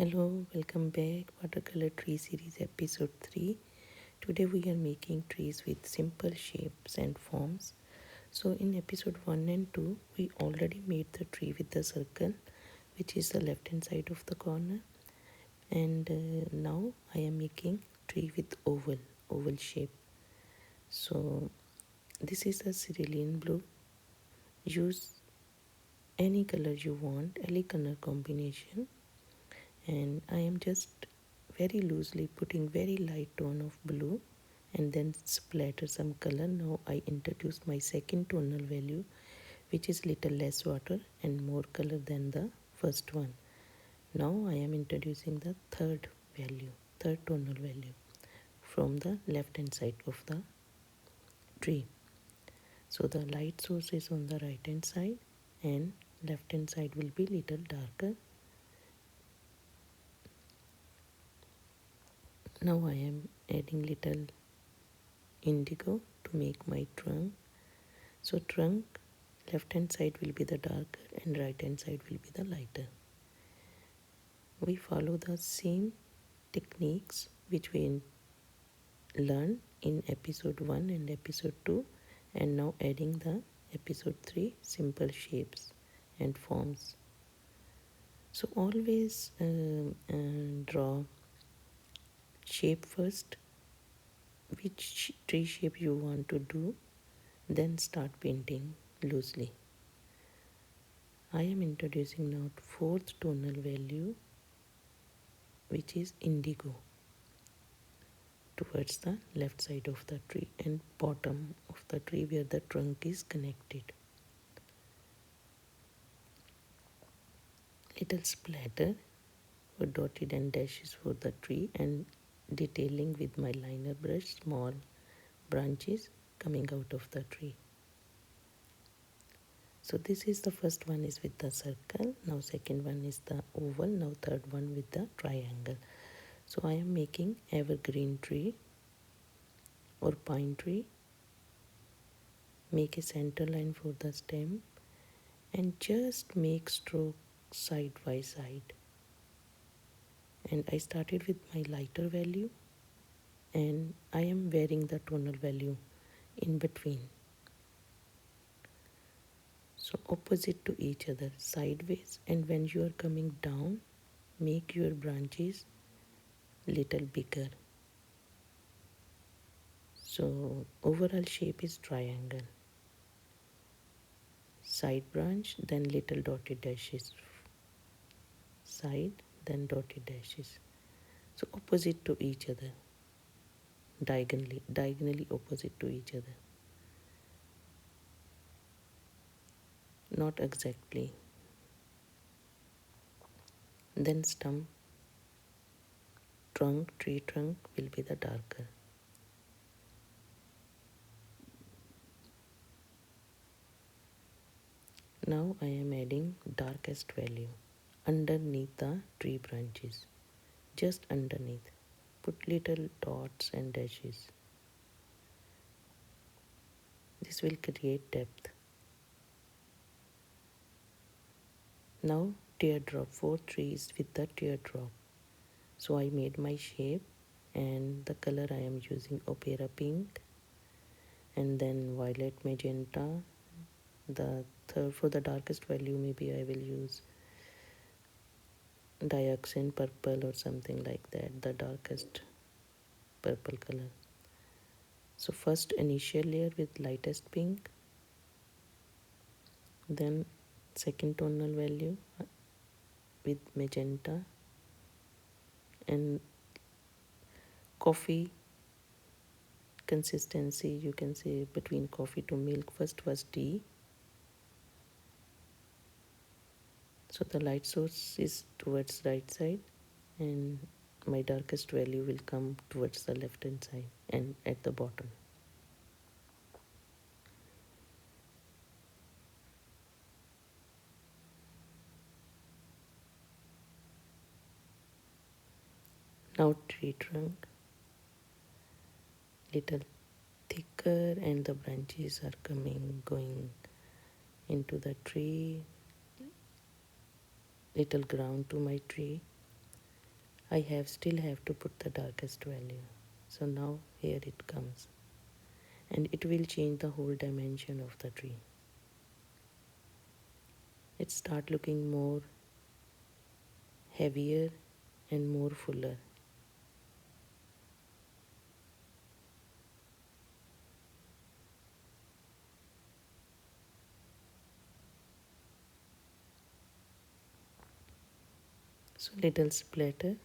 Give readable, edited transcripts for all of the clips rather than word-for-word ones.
Hello, welcome back. Watercolor tree series episode 3. Today we are making trees with simple shapes and forms. So in episode 1 and 2 we already made the tree with the circle, which is the left hand side of the corner, and now I am making tree with oval shape. So this is a cerulean blue. Use any color you want, any color combination, and I am just very loosely putting very light tone of blue and then splatter some color. Now I introduce my second tonal value, which is little less water and more color than the first one. Now I am introducing the third tonal value from the left hand side of the tree. So the light source is on the right hand side and left hand side will be little darker. Now I am adding little indigo to make my trunk. So trunk left hand side will be the darker and right hand side will be the lighter. We follow the same techniques which we learned in episode 1 and episode 2, and now adding the episode 3 simple shapes and forms. So always draw shape first, which tree shape you want to do, then start painting loosely. I am introducing now fourth tonal value, which is indigo, towards the left side of the tree and bottom of the tree where the trunk is connected. Little splatter for dotted and dashes for the tree and detailing with my liner brush small branches coming out of the tree. So this is the first one is with the circle, now second one is the oval, now third one with the triangle. So I am making evergreen tree or pine tree. Make a center line for the stem and just make stroke side by side. And I started with my lighter value and I am varying the tonal value in between. So opposite to each other, sideways, and when you are coming down, make your branches little bigger. So overall shape is triangle. Side branch, then little dotted dashes. Side, then dotted dashes. So opposite to each other, diagonally opposite to each other. Not exactly. Then stump, tree trunk will be the darker. Now I am adding darkest value underneath the tree branches, just underneath. Put little dots and dashes. This will create depth. Now teardrop, 4 trees with the teardrop. So I made my shape and the color I am using opera pink and then violet magenta. The third, for the darkest value, maybe I will use dioxin purple or something like that, the darkest purple color. So first initial layer with lightest pink, then second tonal value with magenta and coffee consistency, you can say between coffee to milk. First was tea. So the light source is towards right side and my darkest value will come towards the left hand side and at the bottom. Now tree trunk, little thicker and the branches are going into the tree, little ground to my tree. I have still have to put the darkest value. So now here it comes, and it will change the whole dimension of the tree. It start looking more heavier and more fuller. So little splatter,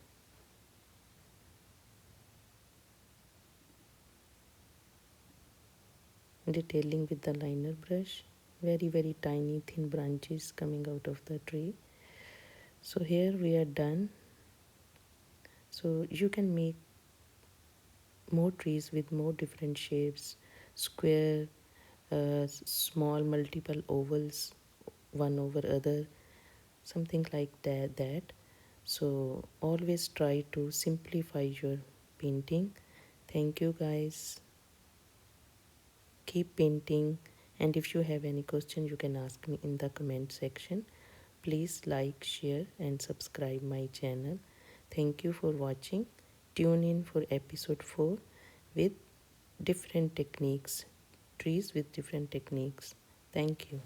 detailing with the liner brush, very tiny thin branches coming out of the tree. So here we are done. So you can make more trees with more different shapes, square, small multiple ovals, one over other, something like that. So always try to simplify your painting. Thank you guys. Keep painting, and if you have any question you can ask me in the comment section. Please like, share and subscribe my channel. Thank you for watching. Tune in for episode 4 with different techniques, trees with different techniques. Thank you.